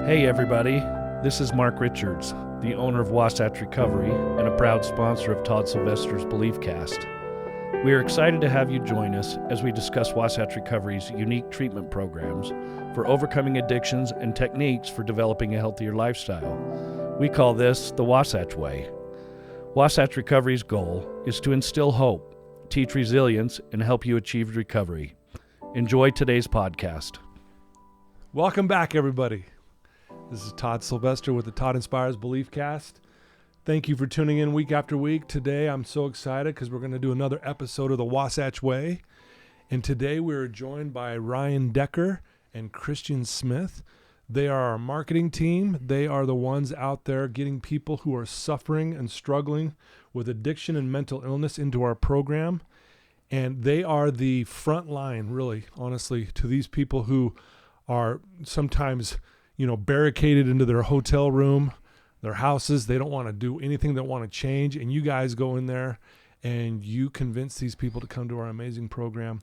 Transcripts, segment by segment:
Hey everybody, this is Mark Richards, the owner of Wasatch Recovery and a proud sponsor of Todd Sylvester's BeliefCast. We are excited to have you join us as we discuss Wasatch Recovery's unique treatment programs for overcoming addictions and techniques for developing a healthier lifestyle. We call this the Wasatch Way. Wasatch Recovery's goal is to instill hope, teach resilience, and help you achieve recovery. Enjoy today's podcast. Welcome back, everybody. This is Todd Sylvester with the Todd Inspires BeliefCast. Thank you for tuning in week after week. Today, I'm so excited because we're going to do another episode of the Wasatch Way. And today, we're joined by Ryan Decker and Christian Smith. They are our marketing team. They are the ones out there getting people who are suffering and struggling with addiction and mental illness into our program. And they are the front line, really, honestly, to these people who are sometimes, barricaded into their hotel room, their houses. They don't want to do anything. They want to change. And you guys go in there and you convince these people to come to our amazing program.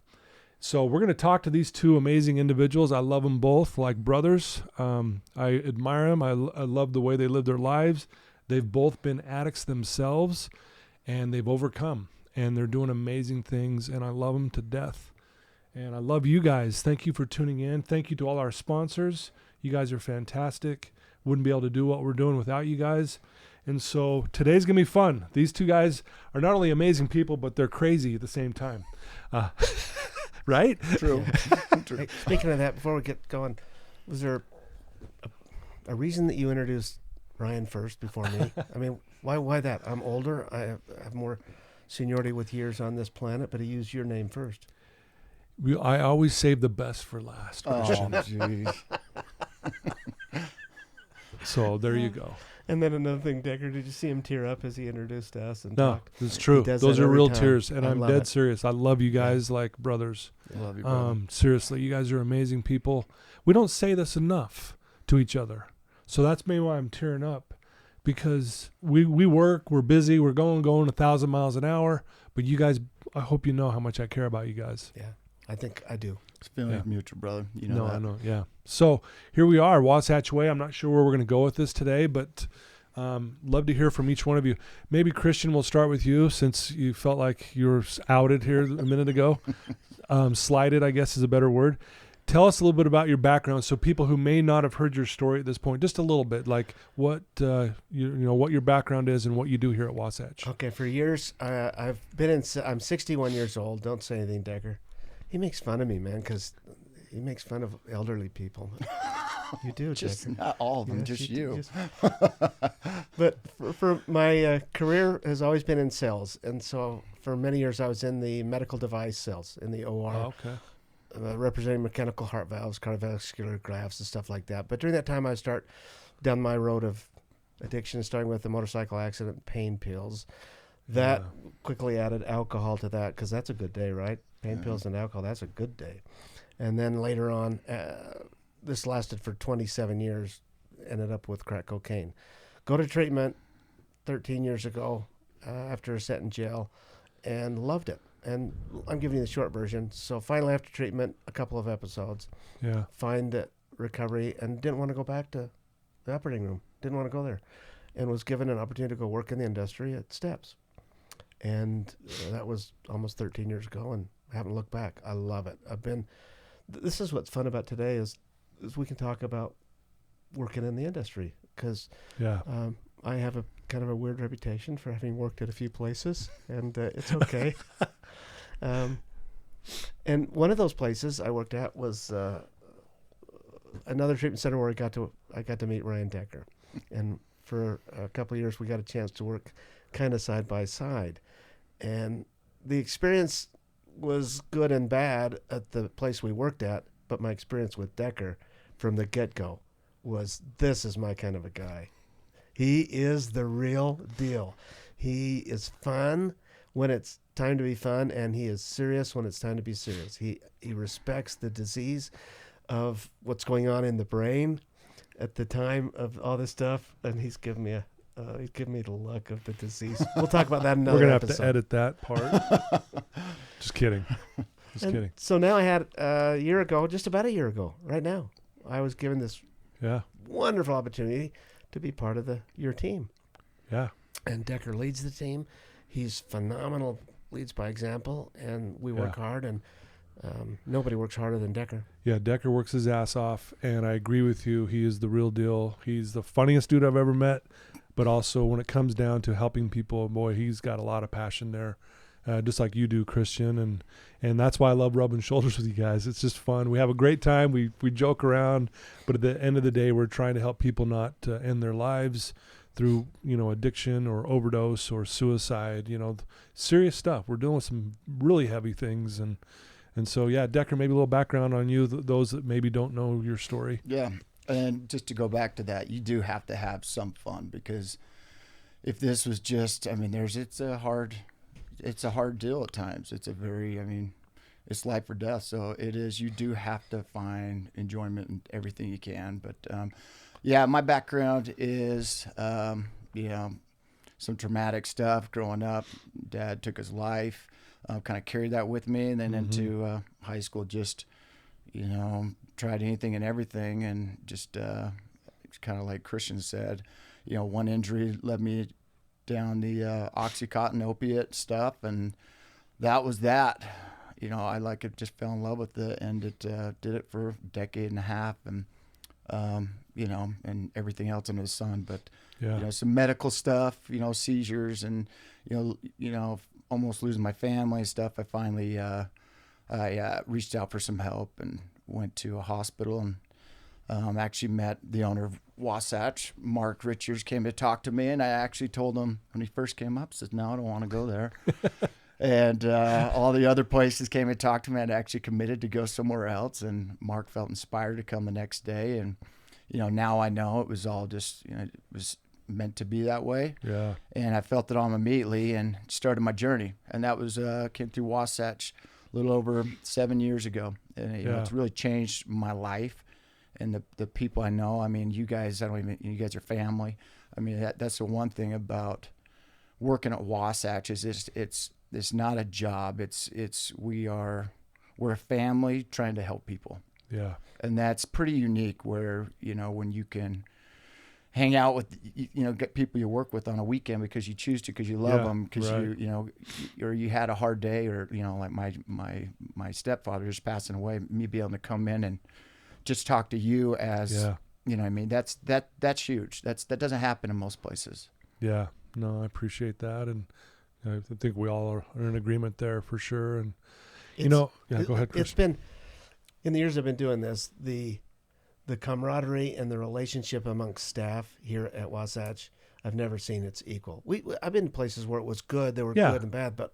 So we're going to talk to these two amazing individuals. I love them both like brothers. I admire them. I love the way they live their lives. They've both been addicts themselves and they've overcome and they're doing amazing things. And I love them to death. And I love you guys. Thank you for tuning in. Thank you to all our sponsors. You guys are fantastic. Wouldn't be able to do what we're doing without you guys. And so today's going to be fun. These two guys are not only amazing people, but they're crazy at the same time. Right? True. True. Hey, speaking of that, before we get going, was there a reason that you introduced Ryan first before me? I mean, why that? I'm older. I have more seniority with years on this planet, but he used your name first. I always save the best for last. Oh, jeez. So there you go. And then another thing, Decker, did you see him tear up as he introduced us and No, talked? it's true. Those are real tears, and I'm dead serious. I love you guys like brothers. I love you, brother. Seriously, you guys are amazing people. We don't say this enough to each other. So that's maybe why I'm tearing up, because we work, we're busy, we're going 1,000 miles an hour, but you guys, I hope you know how much I care about you guys. Yeah, I think I do. It's feeling mutual, brother. You know that. I know, yeah. So here we are, Wasatch Way. I'm not sure where we're going to go with this today, but love to hear from each one of you. Maybe, Christian, we'll start with you since you felt like you were outed here a minute ago. Slighted, I guess, is a better word. Tell us a little bit about your background, so people who may not have heard your story at this point, just a little bit, like what what your background is and what you do here at Wasatch. Okay, for years I'm 61 years old. Don't say anything, Decker. He makes fun of me, man, because he makes fun of elderly people. You do, just Decker. not all of them, just you. But for my career has always been in sales, and so for many years I was in the medical device sales in the OR. Oh, okay. Representing mechanical heart valves, cardiovascular grafts, and stuff like that. But during that time, I start down my road of addiction, starting with a motorcycle accident, pain pills. That quickly added alcohol to that, because that's a good day, right? Pain pills and alcohol, that's a good day. And then later on, this lasted for 27 years, ended up with crack cocaine. Go to treatment 13 years ago after a set in jail, and loved it. And I'm giving you the short version. So finally, after treatment, a couple of episodes, find recovery, and didn't want to go back to the operating room. Didn't want to go there, and was given an opportunity to go work in the industry at Steps. And that was almost 13 years ago, and I haven't looked back. I love it. This is what's fun about today is we can talk about working in the industry, because I have a kind of a weird reputation for having worked at a few places, and it's okay. And one of those places I worked at was another treatment center where I got to meet Ryan Decker, and for a couple of years we got a chance to work kind of side by side, and the experience was good and bad at the place we worked at. But my experience with Decker from the get-go was, this is my kind of a guy. He is the real deal. He is fun when it's time to be fun, and he is serious when it's time to be serious. He respects the disease of what's going on in the brain at the time of all this stuff, and he's given me the luck of the disease. We'll talk about that in another We're episode. Have to edit that part. Just kidding. Just kidding. So now I had just about a year ago, right now, I was given this Yeah. Wonderful opportunity to be part of your team. Yeah. And Decker leads the team. He's phenomenal, leads by example, and we work hard, and nobody works harder than Decker. Yeah, Decker works his ass off, and I agree with you. He is the real deal. He's the funniest dude I've ever met, but also when it comes down to helping people, boy, he's got a lot of passion there, just like you do, Christian, and that's why I love rubbing shoulders with you guys. It's just fun. We have a great time. We joke around, but at the end of the day, we're trying to help people not end their lives through, addiction or overdose or suicide, serious stuff. We're dealing with some really heavy things. And so, yeah, Decker, maybe a little background on you, those that maybe don't know your story. Yeah. And just to go back to that, you do have to have some fun, because if this was just, it's a hard deal at times. It's it's life or death. So it is, you do have to find enjoyment in everything you can. But, yeah, my background is, some traumatic stuff growing up. Dad took his life, kind of carried that with me. And then into high school, just, tried anything and everything. And just kind of like Christian said, one injury led me down the Oxycontin opiate stuff. And that was that. I just fell in love with it, and it did it for a decade and a half. And, and everything else under the sun, but, some medical stuff, seizures and, almost losing my family and stuff. I finally, I reached out for some help and went to a hospital, and actually met the owner of Wasatch. Mark Richards came to talk to me, and I actually told him when he first came up, said, no, I don't want to go there. And all the other places came and talked to me. I'd actually committed to go somewhere else, and Mark felt inspired to come the next day. And, now I know it was all just, it was meant to be that way. Yeah. And I felt it on immediately and started my journey. And that was, came through Wasatch a little over 7 years ago. And, it's really changed my life and the people I know. You guys, you guys are family. That's the one thing about working at Wasatch is it's not a job. We're a family trying to help people. Yeah. And that's pretty unique where, when you can hang out with, get people you work with on a weekend because you choose to, because you love them, because or you had a hard day, or, like my stepfather just passing away, me being able to come in and just talk to you as, that's huge. That doesn't happen in most places. Yeah. No, I appreciate that. And I think we all are in agreement there for sure. And, go ahead, Chris. It's been, in the years I've been doing this, the camaraderie and the relationship amongst staff here at Wasatch, I've never seen its equal. I've been in places where it was good, there were good and bad, but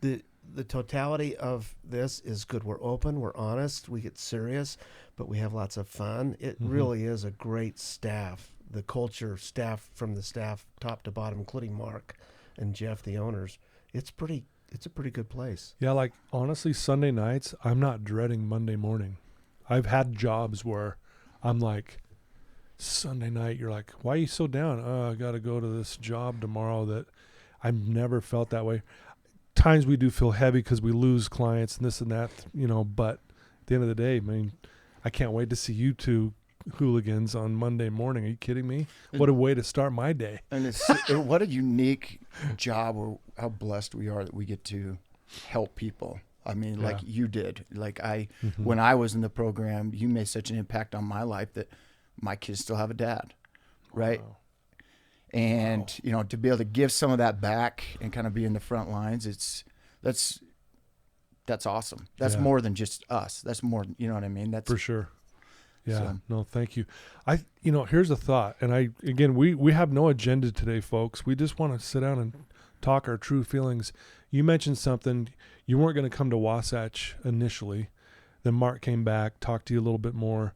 the totality of this is good. We're open, we're honest, we get serious, but we have lots of fun. It really is a great staff. The culture, staff from the staff top to bottom, including Mark and Jeff, the owners, it's a pretty good place. Yeah, like honestly, Sunday nights, I'm not dreading Monday morning. I've had jobs where I'm like, Sunday night, you're like, why are you so down? Oh, I got to go to this job tomorrow. That I've never felt that way. Times we do feel heavy because we lose clients and this and that, but at the end of the day, I can't wait to see you two hooligans on Monday morning. Are you kidding me? What a way to start my day. And what a unique job, or how blessed we are that we get to help people. Like you did. Like when I was in the program, you made such an impact on my life that my kids still have a dad, right? Wow. And to be able to give some of that back and kind of be in the front lines, that's awesome. That's more than just us. That's more, you know what I mean? That's for sure. Yeah. No, thank you. Here's a thought. And we have no agenda today, folks. We just want to sit down and talk our true feelings. You mentioned something. You weren't going to come to Wasatch initially. Then Mark came back, talked to you a little bit more.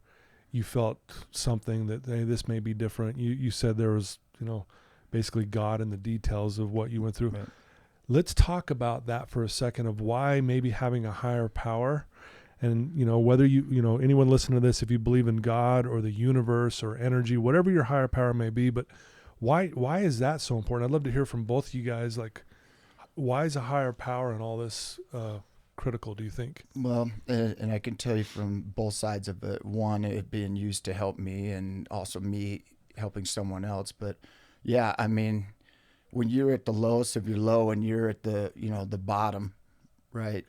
You felt something that, hey, this may be different. You said there was, basically God in the details of what you went through. Right. Let's talk about that for a second, of why maybe having a higher power. And, whether anyone listening to this, if you believe in God or the universe or energy, whatever your higher power may be, but why is that so important? I'd love to hear from both of you guys. Like, why is a higher power in all this critical, do you think? Well, and I can tell you from both sides of it. One, it being used to help me, and also me helping someone else. But yeah, I mean, when you're at the lowest of your low and you're at the, the bottom, right?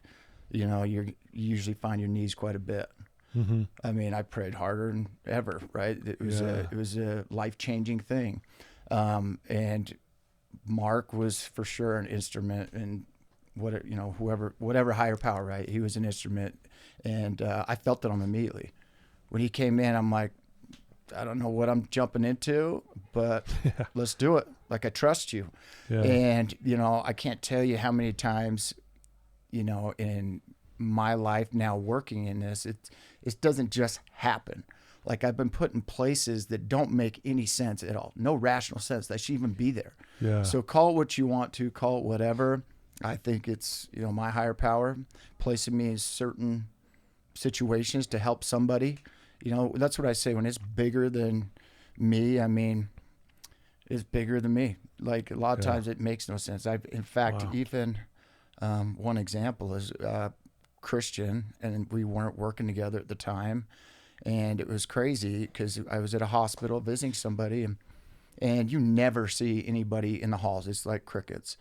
You usually find your knees quite a bit. Mm-hmm. I mean, I prayed harder than ever, right? It was a life-changing thing. And Mark was for sure an instrument in whatever higher power, right? He was an instrument, and I felt it on him immediately. When he came in, I'm like, I don't know what I'm jumping into, but let's do it. Like, I trust you. Yeah. And, I can't tell you how many times, in my life now working in this, it doesn't just happen. Like, I've been put in places that don't make any sense at all. No rational sense that should even be there. Yeah. So call it what you want to, call it whatever. I think it's, my higher power placing me in certain situations to help somebody. That's what I say. When it's bigger than me, I mean, it's bigger than me. Like, a lot of times it makes no sense. In fact, even one example is Christian, and we weren't working together at the time. And it was crazy because I was at a hospital visiting somebody, and you never see anybody in the halls. It's like crickets.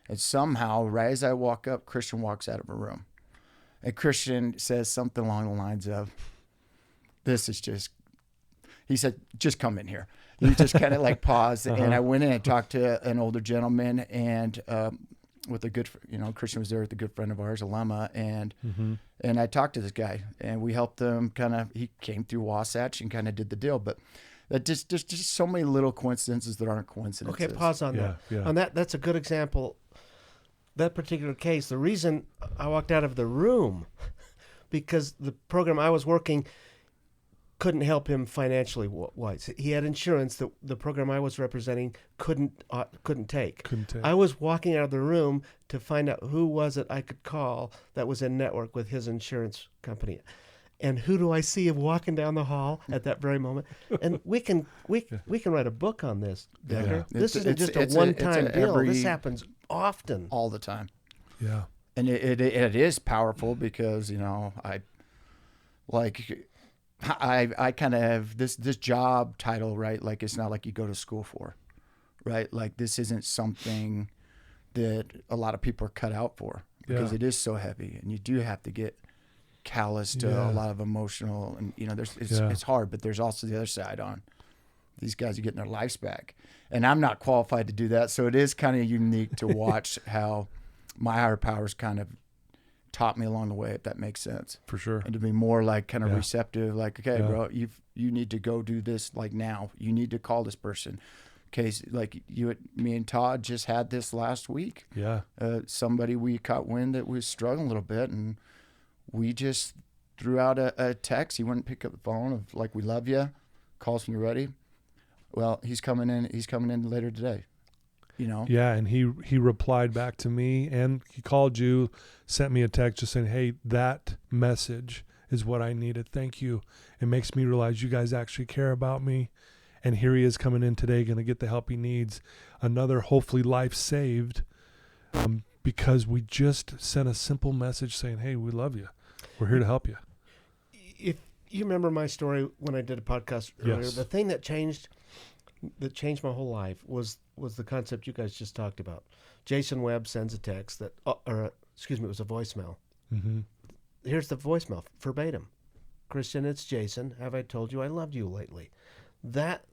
And somehow, right as I walk up, Christian walks out of a room. And Christian says something along the lines of, he said, just come in here. He just kind of like paused. And I went in and talked to an older gentleman, and with a good, Christian was there with a good friend of ours, Alema, and I talked to this guy, and we helped him he came through Wasatch and kind of did the deal. But that just so many little coincidences that aren't coincidences. Okay, pause on that. Yeah. On that, that's a good example. That particular case, the reason I walked out of the room, because the program I was working couldn't help him financially wise. He had insurance that the program I was representing couldn't take. I was walking out of the room to find out who was it I could call that was in network with his insurance company. And who do I see walking down the hall at that very moment? And we can write a book on this, Decker. Yeah. This isn't just a one-time deal. This happens often. All the time. Yeah. And it is powerful because, I kind of have this job title, right? Like, it's not like you go to school for, right? Like, this isn't something that a lot of people are cut out for because it is so heavy, and you do have to get callous to a lot of emotional, and it's hard, but there's also the other side on these guys are getting their lives back, and I'm not qualified to do that. So it is kind of unique to watch how my higher powers kind of taught me along the way, if that makes sense. For sure. And to be more like kind of receptive, like, okay, bro, you need to go do this, like, now. You need to call this person. Okay, so like me and Todd just had this last week. Yeah. Somebody we caught wind that was struggling a little bit, and we just threw out a text. He wouldn't pick up the phone of like, we love you. Calls when you're ready. Well, he's coming in later today. Yeah, and he replied back to me, and he called you, sent me a text just saying, hey, that message is what I needed. Thank you. It makes me realize you guys actually care about me. And here he is coming in today, going to get the help he needs. Another, hopefully, life saved because we just sent a simple message saying, hey, we love you. We're here to help you. If you remember my story when I did a podcast earlier, Yes. the thing that changed my whole life was the concept you guys just talked about. Jason Webb sends a text it was a voicemail. Mm-hmm. Here's the voicemail, verbatim. Christian, it's Jason. Have I told you I loved you lately? That,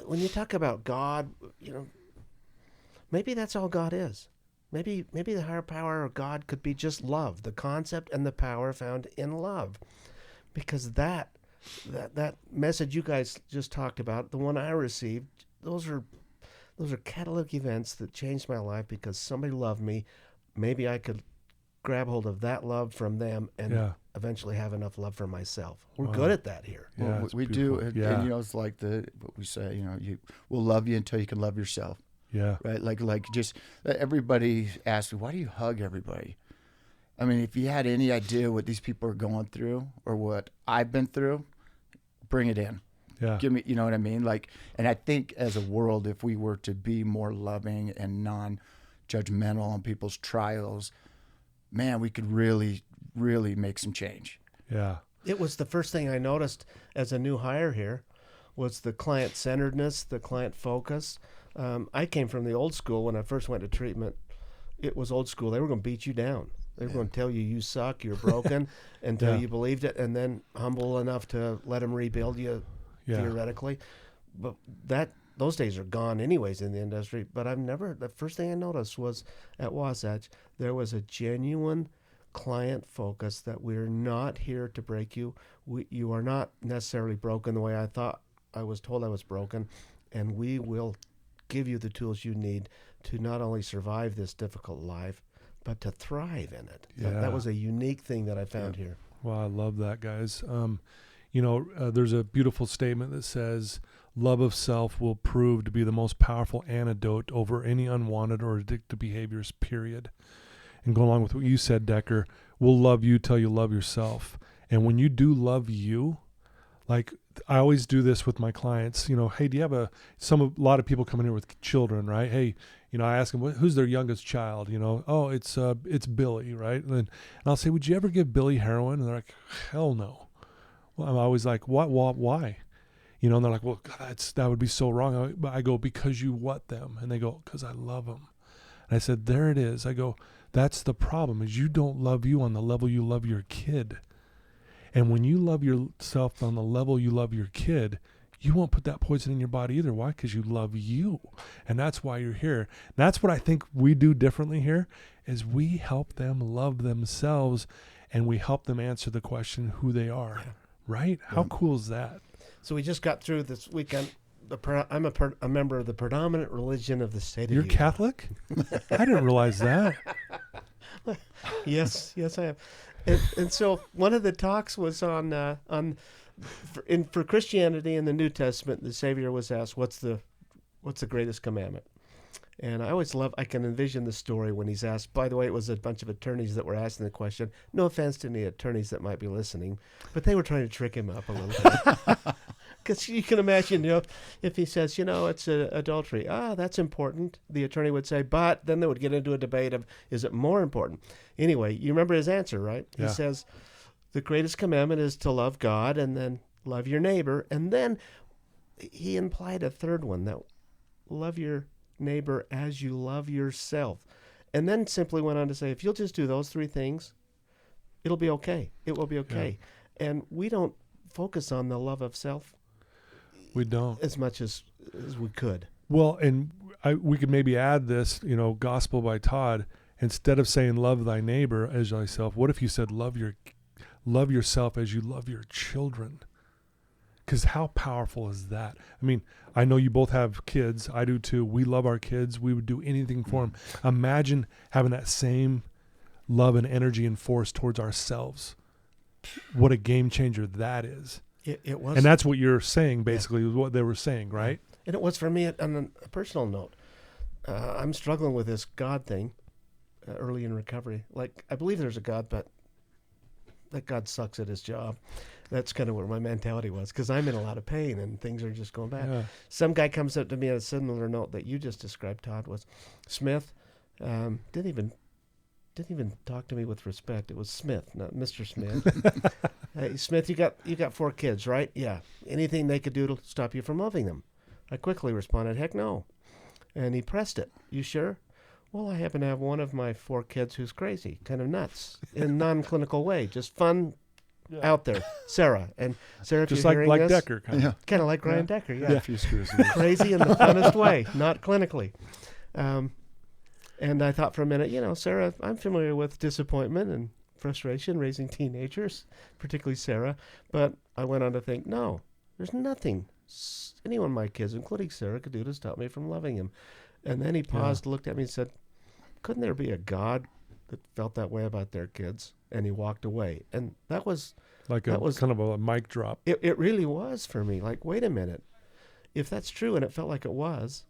when you talk about God, maybe that's all God is. Maybe the higher power of God could be just love, the concept and the power found in love. Because that message you guys just talked about, the one I received, those are catalytic events that changed my life because somebody loved me. Maybe I could grab hold of that love from them and eventually have enough love for myself. We're good at that here. Yeah, well, we do. And, it's like what we say, we'll love you until you can love yourself. Yeah. Right. Like just everybody asks me, why do you hug everybody? I mean, if you had any idea what these people are going through or what I've been through, bring it in. Yeah. Give me, you know what I mean? Like, and I think as a world, if we were to be more loving and non-judgmental on people's trials, man, we could really, really make some change. Yeah. It was the first thing I noticed as a new hire here was the client-centeredness, the client focus. I came from the old school when I first went to treatment. It was old school. They were going to beat you down. They were going to tell you suck, you're broken, until you believed it, and then humble enough to let them rebuild you theoretically. But those days are gone anyways in the industry. But the first thing I noticed was at Wasatch, there was a genuine client focus that we're not here to break you. You are not necessarily broken the way I was told I was broken, and we will give you the tools you need to not only survive this difficult life, but to thrive in it. Yeah. That was a unique thing that I found here. Well, I love that, guys. There's a beautiful statement that says, love of self will prove to be the most powerful antidote over any unwanted or addictive behaviors, period. And going along with what you said, Decker, we'll love you till you love yourself. And when you do love you, like I always do this with my clients, hey, do you have a lot of people come in here with children, right? Hey, I ask them, who's their youngest child? Oh, it's Billy, right? And I'll say, would you ever give Billy heroin? And they're like, hell no. Well, I'm always like, what, why? And they're like, well, God, that would be so wrong. I go, because you what them? And they go, because I love them. And I said, there it is. I go, that's the problem, is you don't love you on the level you love your kid. And when you love yourself on the level you love your kid, you won't put that poison in your body either. Why? Because you love you. And that's why you're here. That's what I think we do differently here, is we help them love themselves, and we help them answer the question who they are. Yeah. Right? How cool is that? So we just got through this weekend. I'm a member of the predominant religion of the state of You're Utah. Catholic? I didn't realize that. Yes, I have. And so one of the talks was for Christianity in the New Testament. The Savior was asked, "What's the greatest commandment?" And I can envision the story when he's asked. By the way, it was a bunch of attorneys that were asking the question. No offense to any attorneys that might be listening, but they were trying to trick him up a little bit. Because you can imagine, if he says, it's adultery. That's important. The attorney would say, but then they would get into a debate of, is it more important? Anyway, you remember his answer, right? Yeah. He says, the greatest commandment is to love God and then love your neighbor. And then he implied a third one, that love your neighbor as you love yourself. And then simply went on to say, if you'll just do those three things, it'll be okay. It will be okay. Yeah. And we don't focus on the love of self. We don't. As much as we could. Well, and we could maybe add this, gospel by Todd. Instead of saying love thy neighbor as thyself, what if you said love yourself as you love your children? Because how powerful is that? I mean, I know you both have kids. I do too. We love our kids. We would do anything for them. Imagine having that same love and energy and force towards ourselves. What a game changer that is. It was. And that's what you're saying, basically, is what they were saying, right? And it was for me on a personal note. I'm struggling with this God thing early in recovery. Like, I believe there's a God, but that God sucks at his job. That's kind of where my mentality was, because I'm in a lot of pain and things are just going bad. Yeah. Some guy comes up to me on a similar note that you just described, Todd, was Smith. Didn't even talk to me with respect. It was Smith, not Mr. Smith. Hey, Smith, you got 4 kids, right? Yeah. Anything they could do to stop you from loving them? I quickly responded, heck no. And he pressed it. You sure? Well, I happen to have one of my 4 kids who's crazy, kind of nuts, in a non-clinical way, just fun out there. Sarah. And Sarah, if just you're like hearing this, Decker. Kind of like Ryan Decker, yeah. A few screws. Crazy in the funnest way, not clinically. And I thought for a minute, Sarah, I'm familiar with disappointment and frustration raising teenagers, particularly Sarah. But I went on to think, no, there's nothing any one of my kids, including Sarah, could do to stop me from loving him. And then he paused, looked at me and said, couldn't there be a God that felt that way about their kids? And he walked away. And that was kind of a mic drop. It really was for me. Like, wait a minute. If that's true and it felt like it was,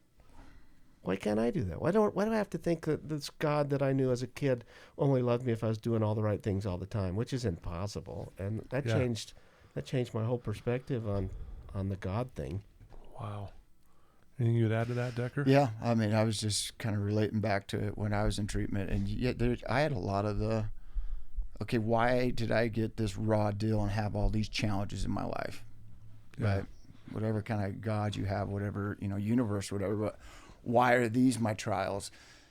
why can't I do that? Why do I have to think that this God that I knew as a kid only loved me if I was doing all the right things all the time, which is impossible. And that changed my whole perspective on the God thing. Wow. Anything you'd add to that, Decker? Yeah, I mean, I was just kind of relating back to it when I was in treatment, and I had a lot of okay, why did I get this raw deal and have all these challenges in my life? Yeah. Right? Whatever kind of God you have, whatever, universe, whatever, but why are these my trials?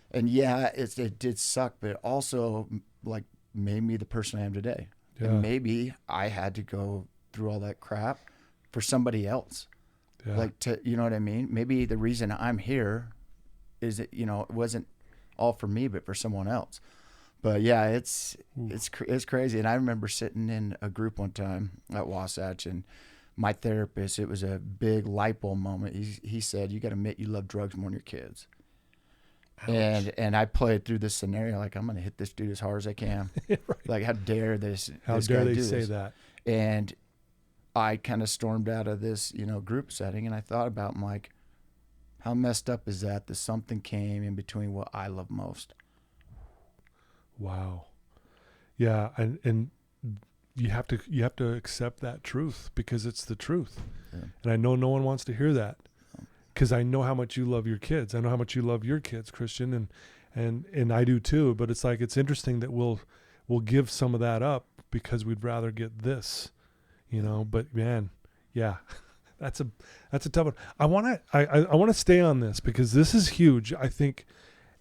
And yeah, it did suck, but it also like made me the person I am today. Yeah. And maybe I had to go through all that crap for somebody else. Yeah. Like, you know what I mean? Maybe the reason I'm here is that, it wasn't all for me, but for someone else. But yeah, it's crazy. And I remember sitting in a group one time at Wasatch, and my therapist, it was a big light bulb moment. He said, "You got to admit you love drugs more than your kids." Ouch. And I played through this scenario like, I'm going to hit this dude as hard as I can. Right. Like, how dare this? How this dare guy they do say this? that? And I kind of stormed out of this, group setting, and I thought about, like, how messed up is that something came in between what I love most. Wow. Yeah, and you have to accept that truth because it's the truth. Yeah. And I know no one wants to hear that because I know how much you love your kids. I know how much you love your kids, Christian, and I do too. But it's like, it's interesting that we'll give some of that up because we'd rather get this, But man, yeah, that's a tough one. I want to stay on this because this is huge, I think,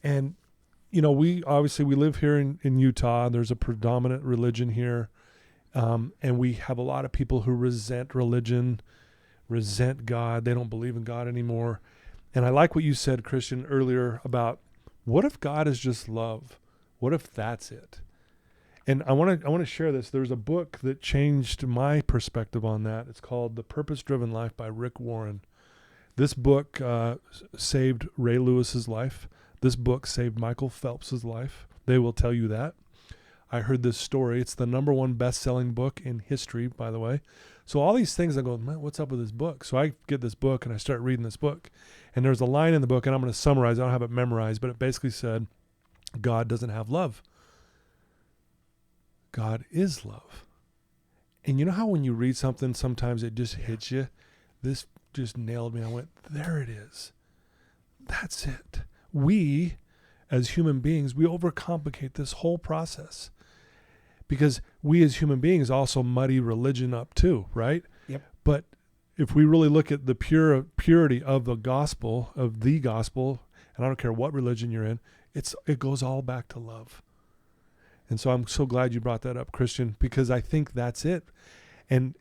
and. We live here in Utah. There's a predominant religion here. And we have a lot of people who resent religion, resent God. They don't believe in God anymore. And I like what you said, Christian, earlier about what if God is just love? What if that's it? And I want to share this. There's a book that changed my perspective on that. It's called The Purpose-Driven Life by Rick Warren. This book saved Ray Lewis's life. This book saved Michael Phelps's life. They will tell you that. I heard this story. It's the #1 best-selling book in history, by the way. So all these things, I go, man, what's up with this book? So I get this book and I start reading this book. And there's a line in the book, and I'm going to summarize. I don't have it memorized, but it basically said, God doesn't have love. God is love. And you know how when you read something, sometimes it just hits you? This just nailed me. I went, there it is. That's it. We, as human beings, we overcomplicate this whole process because we as human beings also muddy religion up too, right? Yep. But if we really look at the purity of the gospel, and I don't care what religion you're in, it goes all back to love. And so I'm so glad you brought that up, Christian, because I think that's it. And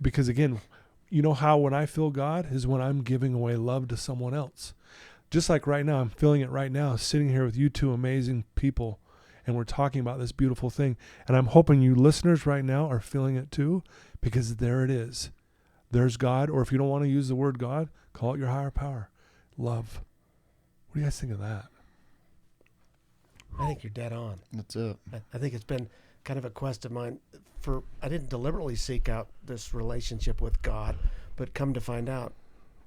because again, you know how when I feel God is when I'm giving away love to someone else. Just like right now, I'm feeling it right now, sitting here with you two amazing people, and we're talking about this beautiful thing. And I'm hoping you listeners right now are feeling it too, because there it is. There's God, or if you don't want to use the word God, call it your higher power. Love. What do you guys think of that? I think you're dead on. That's it. I think it's been kind of a quest of mine. I didn't deliberately seek out this relationship with God, but come to find out,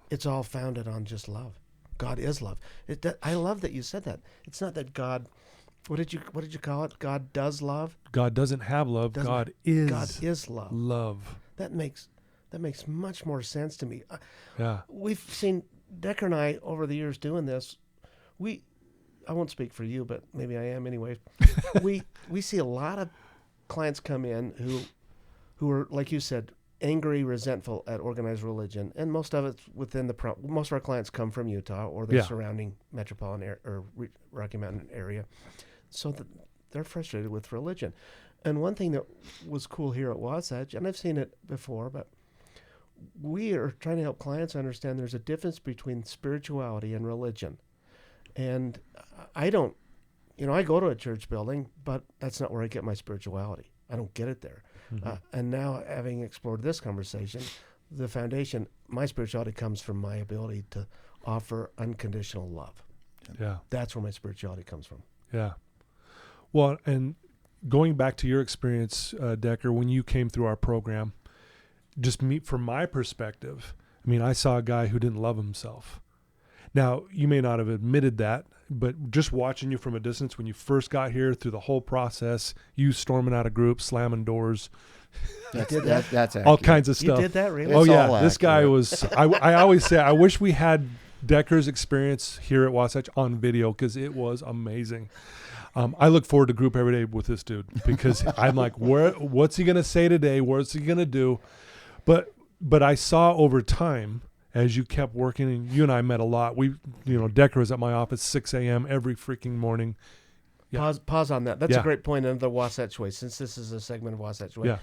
it's all founded on just love. God is love. I love that you said that. It's not that God. What did you call it? God does love. God doesn't have love. God is love. Love. That makes much more sense to me. Yeah. We've seen Decker and I over the years doing this. I won't speak for you, but maybe I am anyway. we see a lot of clients come in who are, like you said, angry, resentful at organized religion, and most of it's within most of our clients come from Utah or the surrounding metropolitan or Rocky Mountain area, so they're frustrated with religion. And one thing that was cool here at Wasatch, and I've seen it before, but we are trying to help clients understand there's a difference between spirituality and religion. And I don't, I go to a church building, but that's not where I get my spirituality. I don't get it there. Mm-hmm. And now, having explored this conversation, the foundation, my spirituality comes from my ability to offer unconditional love. Yeah. That's where my spirituality comes from. Yeah. Well, and going back to your experience, Decker, when you came through our program, from my perspective, I mean, I saw a guy who didn't love himself. Now, you may not have admitted that, but just watching you from a distance when you first got here through the whole process, you storming out of groups, slamming doors, that's all kinds of stuff. You did that, really? Oh, yeah. This guy was, I always say, I wish we had Decker's experience here at Wasatch on video because it was amazing. I look forward to group every day with this dude because I'm like, what's he going to say today? What's he going to do? But I saw over time, as you kept working, and you and I met a lot. Decker was at my office 6 a.m. every freaking morning. Yeah. Pause on that. That's a great point on the Wasatch Way, since this is a segment of Wasatch Way.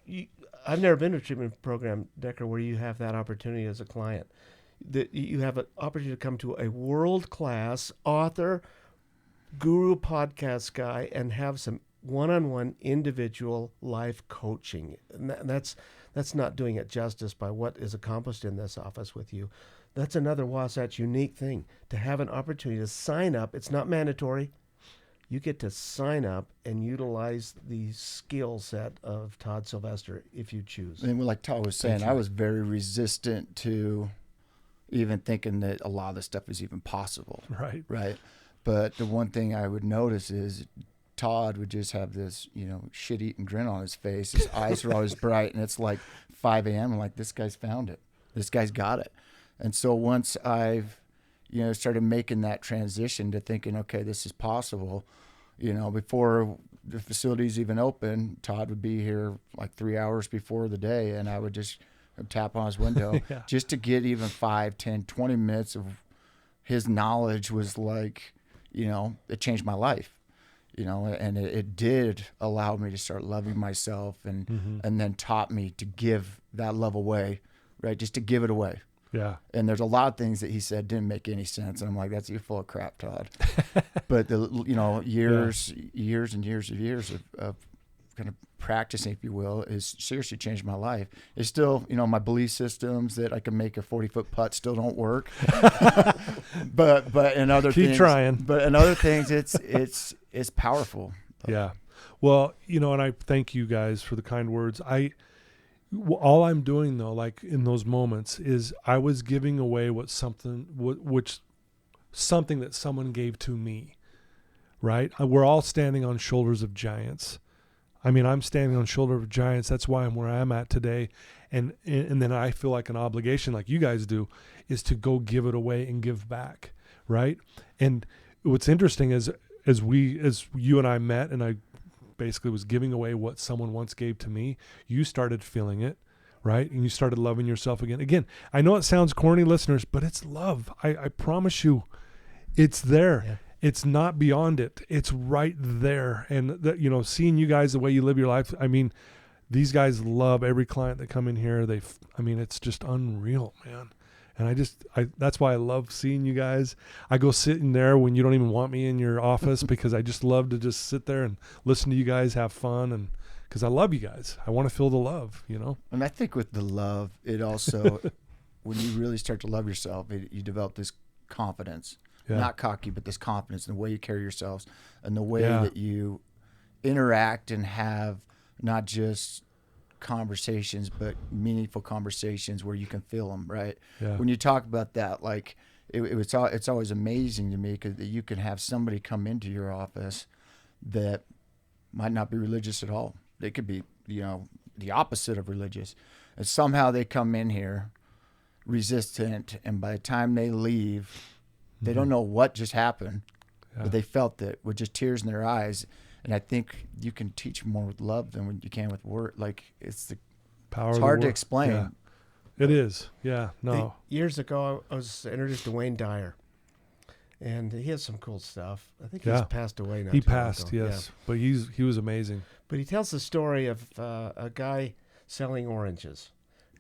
Yeah. I've never been to a treatment program, Decker, where you have that opportunity as a client. That you have an opportunity to come to a world-class author, guru podcast guy, and have some one-on-one individual life coaching. And that's not doing it justice by what is accomplished in this office with you. That's another Wasatch unique thing, to have an opportunity to sign up. It's not mandatory. You get to sign up and utilize the skill set of Todd Sylvester if you choose. And like Todd was saying, I was very resistant to even thinking that a lot of this stuff is even possible. Right. But the one thing I would notice is Todd would just have this, shit-eating grin on his face. His eyes are always bright, and it's like 5 a.m. I'm like, this guy's found it. This guy's got it. And so once I've, started making that transition to thinking, okay, this is possible, before the facility's even open, Todd would be here like 3 hours before the day, and I would just tap on his window just to get even 5, 10, 20 minutes of his knowledge was like, it changed my life. And it did allow me to start loving myself and then taught me to give that love away, right? Just to give it away. Yeah. And there's a lot of things that he said didn't make any sense. And I'm like, you're full of crap, Todd. But years and years of kind of practicing, if you will, is seriously changed my life. It's still, my belief systems that I can make a 40-foot putt still don't work. but in other things, keep trying. But in other things, it's powerful. Yeah. Well, and I thank you guys for the kind words. All I'm doing though, like in those moments, is I was giving away something that someone gave to me, right? We're all standing on shoulders of giants. I mean, I'm standing on shoulders of giants. That's why I'm where I'm at today. And then I feel like an obligation, like you guys do, is to go give it away and give back, right? And what's interesting is as you and I met, and I basically was giving away what someone once gave to me, you started feeling it, right? And you started loving yourself again. Again, I know it sounds corny, listeners, but it's love. I promise you, it's there. Yeah. It's not beyond it. It's right there. And seeing you guys, the way you live your life, I mean, these guys love every client that come in here. It's just unreal, man. And that's why I love seeing you guys. I go sit in there when you don't even want me in your office because I just love to just sit there and listen to you guys have fun, and because I love you guys. I want to feel the love, And I think with the love, it also, when you really start to love yourself, you develop this confidence. Yeah. Not cocky, but this confidence in the way you carry yourselves and the way that you interact and have not just conversations, but meaningful conversations where you can feel them, right? Yeah. When you talk about that, like it's always amazing to me because you can have somebody come into your office that might not be religious at all. They could be, the opposite of religious. And somehow they come in here resistant, and by the time they leave, they don't know what just happened, but they felt it with just tears in their eyes. And I think you can teach more with love than when you can with word. Like it's the power. It's hard to explain. Yeah. It is. Yeah. No. Years ago, I was introduced to Wayne Dyer, and he has some cool stuff. I think he's passed away now. He passed, yes, but he was amazing. But he tells the story of a guy selling oranges,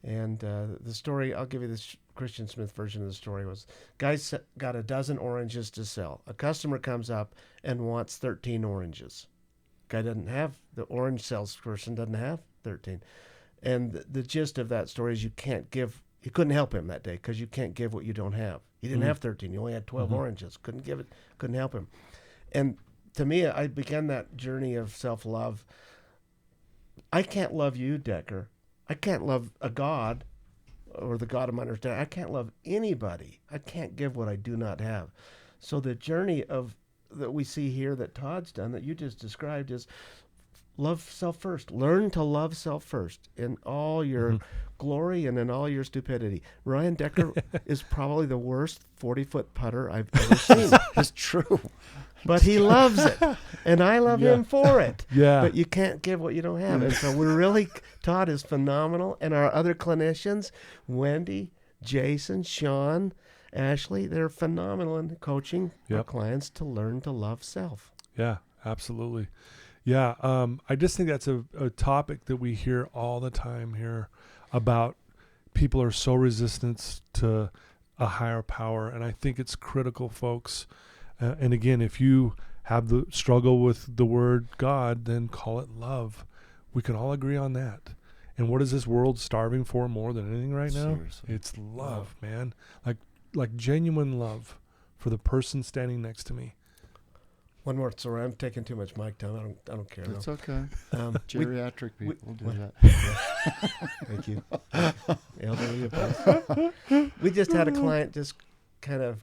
and the story, I'll give you this Christian Smith version of the story, was guy's got a dozen oranges to sell. A customer comes up and wants 13 oranges. Guy doesn't have, the orange salesperson doesn't have 13. And the gist of that story is you couldn't help him that day because you can't give what you don't have. He didn't have 13. He only had 12 oranges. Couldn't give it, couldn't help him. And to me, I began that journey of self-love. I can't love you, Decker. I can't love a God or the God of my understanding. I can't love anybody. I can't give what I do not have. So the journey that we see here that Todd's done, that you just described, is love self first. Learn to love self first in all your glory and in all your stupidity. Ryan Decker is probably the worst 40-foot putter I've ever seen. It's true. But he loves it, and I love him for it. Yeah. But you can't give what you don't have. And so Todd is phenomenal. And our other clinicians, Wendy, Jason, Sean, Ashley, they're phenomenal in coaching our clients to learn to love self. Yeah, absolutely. Yeah, I just think that's a topic that we hear all the time here about people are so resistant to a higher power. And I think it's critical, folks. And again, if you have the struggle with the word God, then call it love. We can all agree on that. And what is this world starving for more than anything right now? Seriously. It's love, man. Like genuine love for the person standing next to me. One more. Sorry, I'm taking too much mic time. I don't care. It's okay. Geriatric people do that. Thank you. Elderly advice. We just had a client just kind of,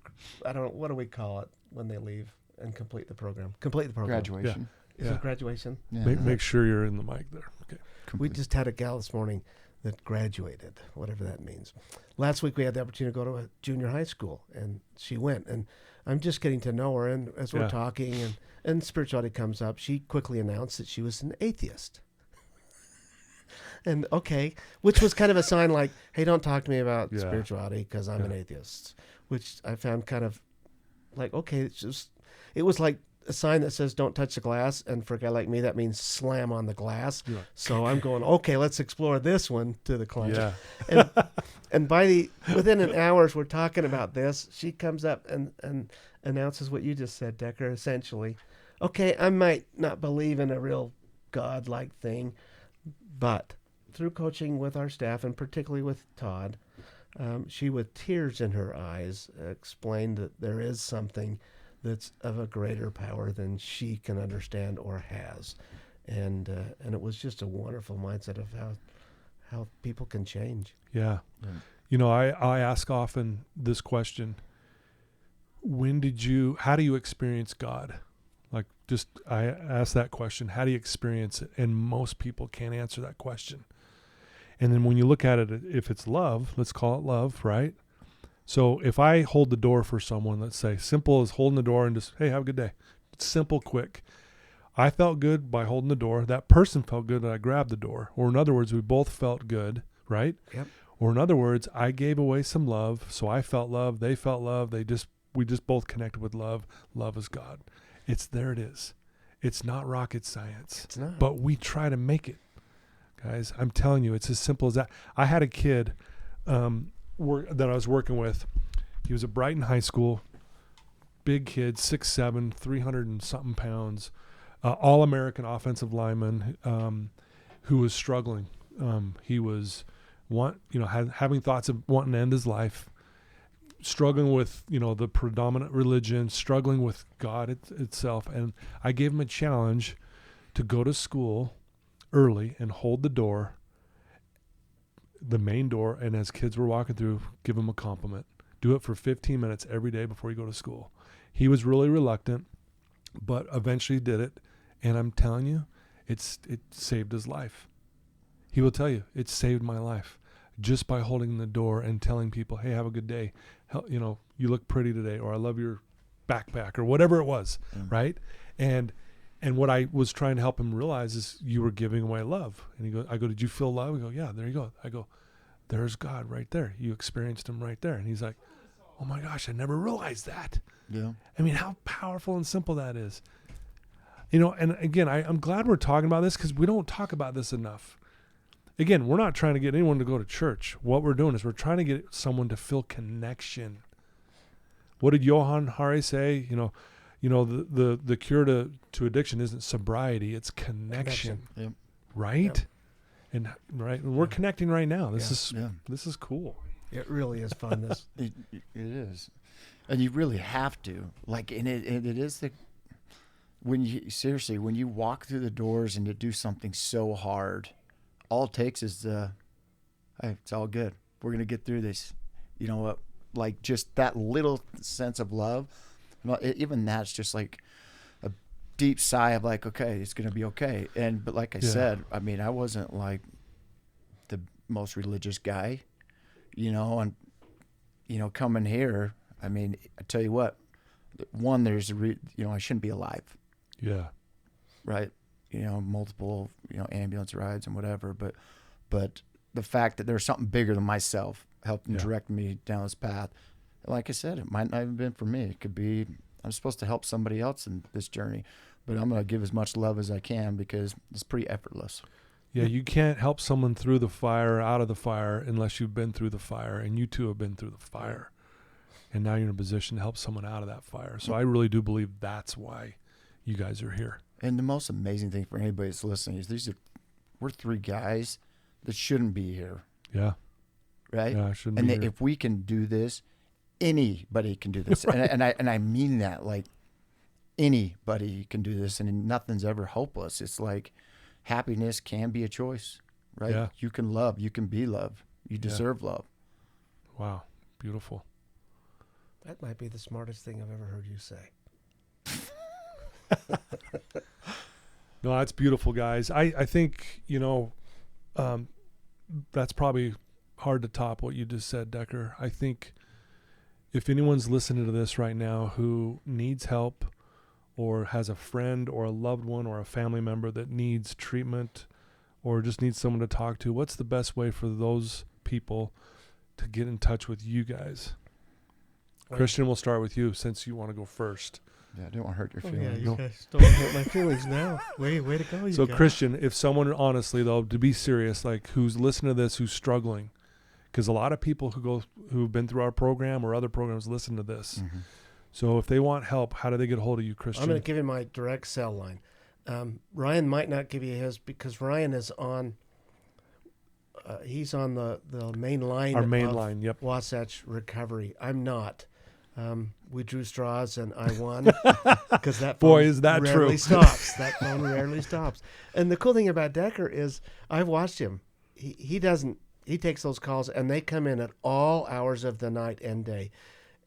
I don't know, what do we call it when they leave and complete the program? Complete the program. Graduation. Is it graduation? Yeah. Make sure you're in the mic there. Okay. We just had a gal this morning that graduated, whatever that means. Last week we had the opportunity to go to a junior high school, and she went. And I'm just getting to know her, and as we're talking and spirituality comes up, she quickly announced that she was an atheist. And which was kind of a sign like, hey, don't talk to me about spirituality because I'm an atheist, which I found kind of like, it was like a sign that says don't touch the glass, and for a guy like me that means slam on the glass. Yeah. So I'm going, let's explore this one to the client. Yeah. And within an hour we're talking about this, she comes up and announces what you just said, Decker, essentially. I might not believe in a real God-like thing, but through coaching with our staff, and particularly with Todd, she, with tears in her eyes, explained that there is something that's of a greater power than she can understand or has. And it was just a wonderful mindset of how people can change. Yeah. I ask often this question: how do you experience God? I ask that question, how do you experience it? And most people can't answer that question. And then when you look at it, if it's love, let's call it love, right? So if I hold the door for someone, let's say, simple as holding the door and just, hey, have a good day. It's simple, quick. I felt good by holding the door. That person felt good that I grabbed the door. Or in other words, we both felt good, right? Yep. Or in other words, I gave away some love, so I felt love, they felt love, we just both connected with love. Love is God. There it is. It's not rocket science. It's not. But we try to make it. Guys, I'm telling you, it's as simple as that. I had a kid that I was working with. He was at Brighton High School, big kid, 6'7", 300 and something pounds, all-American offensive lineman who was struggling. He was having thoughts of wanting to end his life, struggling with the predominant religion, struggling with God itself. And I gave him a challenge to go to school early and hold the door, the main door, and as kids were walking through, give him a compliment. Do it for 15 minutes every day before you go to school. He was really reluctant, but eventually did it. And I'm telling you, it saved his life. He will tell you, it saved my life just by holding the door and telling people, hey, have a good day. You look pretty today, or I love your backpack, or whatever it was, right? And what I was trying to help him realize is you were giving away love. And I go, did you feel love? We go, yeah, there you go. I go, there's God right there. You experienced him right there. And he's like, oh my gosh, I never realized that. Yeah. I mean, how powerful and simple that is. And again, I'm glad we're talking about this because we don't talk about this enough. Again, we're not trying to get anyone to go to church. What we're doing is we're trying to get someone to feel connection. What did Johann Hari say? The cure to addiction isn't sobriety, it's connection. Yep. Right? Yep. And we're connecting right now. This is cool. It really is fun. It is. And you really have to. And it is when you walk through the doors and to do something so hard, all it takes is hey, it's all good. We're going to get through this. You know what? Like just that little sense of love. Even that's just like a deep sigh of okay, it's going to be okay. But like I said, I mean, I wasn't like most religious guy, and, coming here, I mean, I tell you what, one, I shouldn't be alive. Yeah. Right. Multiple, ambulance rides and whatever, but the fact that there's something bigger than myself helping direct me down this path. Like I said, it might not have been for me. It could be, I'm supposed to help somebody else in this journey, but I'm going to give as much love as I can because it's pretty effortless. Yeah. You can't help someone through the fire, out of the fire, unless you've been through the fire, and you two have been through the fire. And now you're in a position to help someone out of that fire. So I really do believe that's why you guys are here. And the most amazing thing for anybody that's listening is we're three guys that shouldn't be here. Yeah. Right? Yeah, shouldn't and be here. If we can do this, anybody can do this. Right. And I mean that, like, anybody can do this, and nothing's ever hopeless. It's like happiness can be a choice, right? Yeah. You can love, you can be loved, you deserve love. Wow. Beautiful. That might be the smartest thing I've ever heard you say. No, that's beautiful, guys. I think, that's probably hard to top what you just said, Decker. I think if anyone's listening to this right now who needs help or has a friend or a loved one or a family member that needs treatment or just needs someone to talk to, what's the best way for those people to get in touch with you guys? Christian, we'll start with you since you want to go first. Yeah, I don't want to hurt your feelings. Yeah, you guys don't hurt my feelings now. Way to go, you So guys. Christian, if someone, honestly though, to be serious, like who's listening to this, who's struggling, because a lot of people who've been through our program or other programs listen to this. Mm-hmm. So if they want help, how do they get a hold of you, Christian? I'm going to give you my direct cell line. Ryan might not give you his because Ryan is on. He's on the main line. Our main line, yep. Wasatch Recovery. I'm not. We drew straws and I won because that phone Boy, is that rarely true. stops. That phone rarely stops. And the cool thing about Decker is I've watched him. He takes those calls and they come in at all hours of the night and day.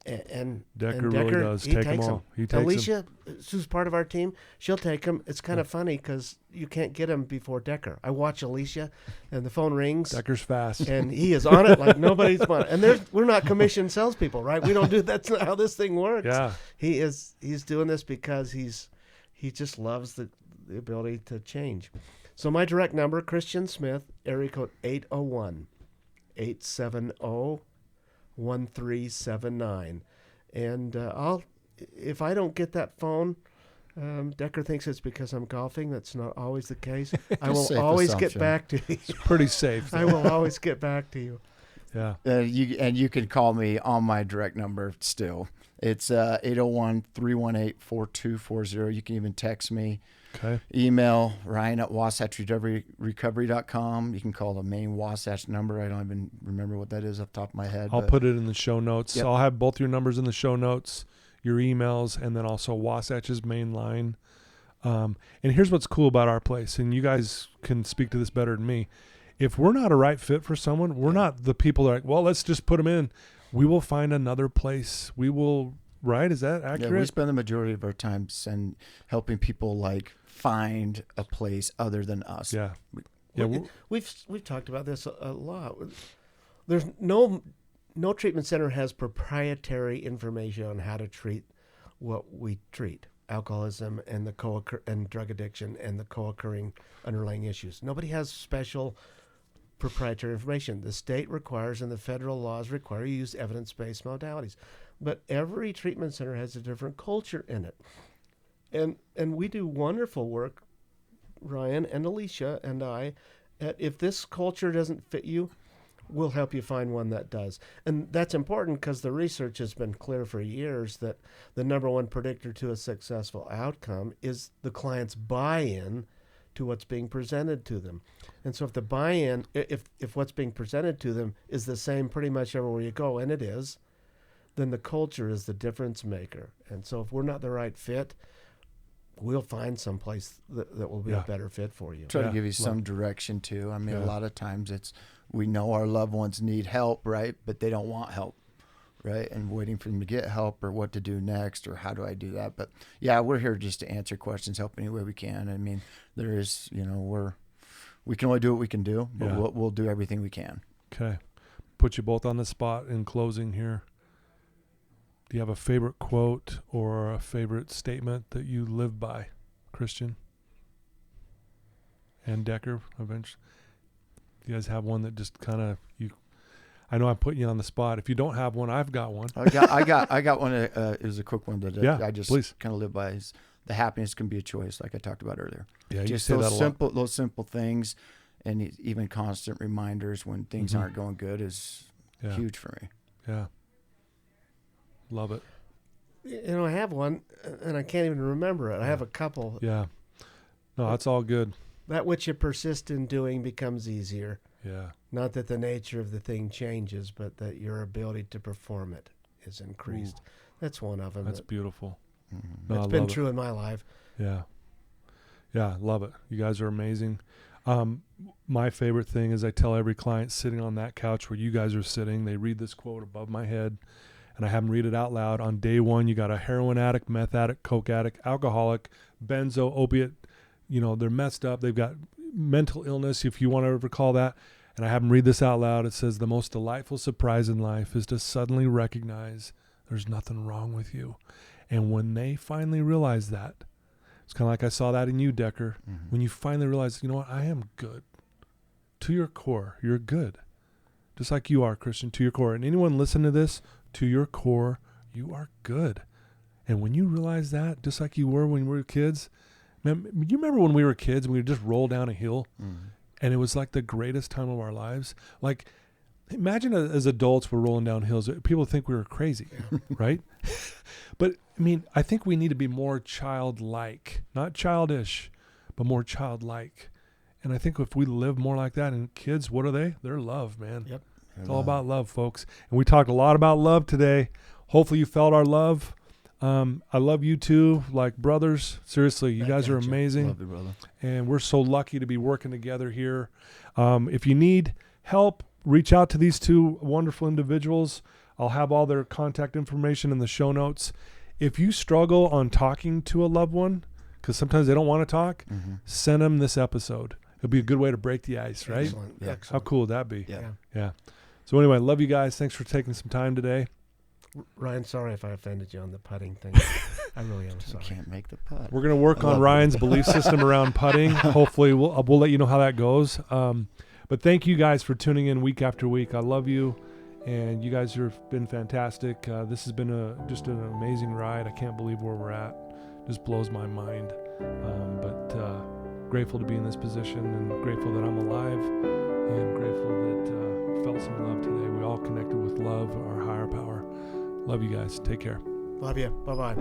And Decker really does take them all. He takes Alicia, who's part of our team, she'll take them. It's kind of funny because you can't get him before Decker. I watch Alicia, and the phone rings. Decker's fast. And he is on it like nobody's on it. And we're not commissioned salespeople, right? We don't do that's not how this thing works. Yeah. He's doing this because he just loves the ability to change. So my direct number, Christian Smith, area code 801-870-1379. And if I don't get that phone, Decker thinks it's because I'm golfing. That's not always the case. I will always get back to you. It's pretty safe. I will always get back to you. Yeah. You can call me on my direct number still. It's 801-318-4240. You can even text me. Okay. Email Ryan at wasatchrecovery.com. You can call the main Wasatch number. I don't even remember what that is off the top of my head. I'll put it in the show notes. Yep. I'll have both your numbers in the show notes, your emails, and then also Wasatch's main line. And here's what's cool about our place, and you guys can speak to this better than me. If we're not a right fit for someone, we're not the people that are like, well, let's just put them in. We will find another place. We will, right? Is that accurate? Yeah, we spend the majority of our time helping people like find a place other than us. Yeah. Yeah. We've talked about this a lot. There's no treatment center has proprietary information on how to treat what we treat. Alcoholism and and drug addiction and the co-occurring underlying issues. Nobody has special proprietary information. The state requires and the federal laws require you use evidence-based modalities. But every treatment center has a different culture in it. And we do wonderful work, Ryan and Alicia and I, if this culture doesn't fit you, we'll help you find one that does. And that's important because the research has been clear for years that the number one predictor to a successful outcome is the client's buy-in to what's being presented to them. And so if the buy-in, if what's being presented to them is the same pretty much everywhere you go, and it is, then the culture is the difference maker. And so if we're not the right fit, we'll find some place that will be a better fit for you. Try to give you some direction too. I mean, a lot of times we know our loved ones need help, right? But they don't want help, right? And waiting for them to get help or what to do next or how do I do that? But yeah, we're here just to answer questions, help any way we can. I mean, there is, we're we can only do what we can do, but Yeah. we'll do everything we can. Okay. Put you both on the spot in closing here. Do you have a favorite quote or a favorite statement that you live by, Christian? And Decker, eventually. Do you guys have one that just kind of I know I'm putting you on the spot. If you don't have one, I've got one. I got one. It was a quick one that I just please. kind of live by. Is the happiness can be a choice, like I talked about earlier. Yeah, just you say those that a lot. those simple things, and even constant reminders when things aren't going good is huge for me. Yeah. Love it. I have one, and I can't even remember it. I have a couple. Yeah. No, that's all good. That which you persist in doing becomes easier. Yeah. Not that the nature of the thing changes, but that your ability to perform it is increased. Ooh. That's one of them. That's beautiful. Mm-hmm. No, It's been true in my life. Yeah. Yeah, love it. You guys are amazing. My favorite thing is I tell every client sitting on that couch where you guys are sitting, they read this quote above my head, and I have them read it out loud. On day one, you got a heroin addict, meth addict, coke addict, alcoholic, benzo, opiate. They're messed up. They've got mental illness, if you want to recall that. And I have them read this out loud. It says, the most delightful surprise in life is to suddenly recognize there's nothing wrong with you. And when they finally realize that, it's kind of like I saw that in you, Decker. Mm-hmm. When you finally realize, you know what, I am good. To your core, you're good. Just like you are, Christian, to your core. And anyone listen to this, to your core, you are good. And when you realize that, just like you were when we were kids, man, you remember when we were kids and we would just roll down a hill? Mm-hmm. And it was like the greatest time of our lives. Like, imagine as adults we're rolling down hills. People think we were crazy, right? But, I think we need to be more childlike. Not childish, but more childlike. And I think if we live more like that, and kids, what are they? They're love, man. Yep. It's all about love, folks. And we talked a lot about love today. Hopefully you felt our love. I love you two, like brothers. Seriously, you guys are amazing. Love you, brother. And we're so lucky to be working together here. If you need help, reach out to these two wonderful individuals. I'll have all their contact information in the show notes. If you struggle on talking to a loved one, because sometimes they don't want to talk, send them this episode. It'll be a good way to break the ice, right? Excellent. Yeah. How cool would that be? Yeah. So anyway, love you guys. Thanks for taking some time today. Ryan, sorry if I offended you on the putting thing. I really am sorry. Can't make the putt. We're going to work on Ryan's belief system around putting. Hopefully we'll let you know how that goes. But thank you guys for tuning in week after week. I love you, and you guys have been fantastic. This has been just an amazing ride. I can't believe where we're at. Just blows my mind. But grateful to be in this position, and grateful that I'm alive, and grateful that felt some love today. We all connected with love, our higher power. Love you guys. Take care. Love you. Bye-bye.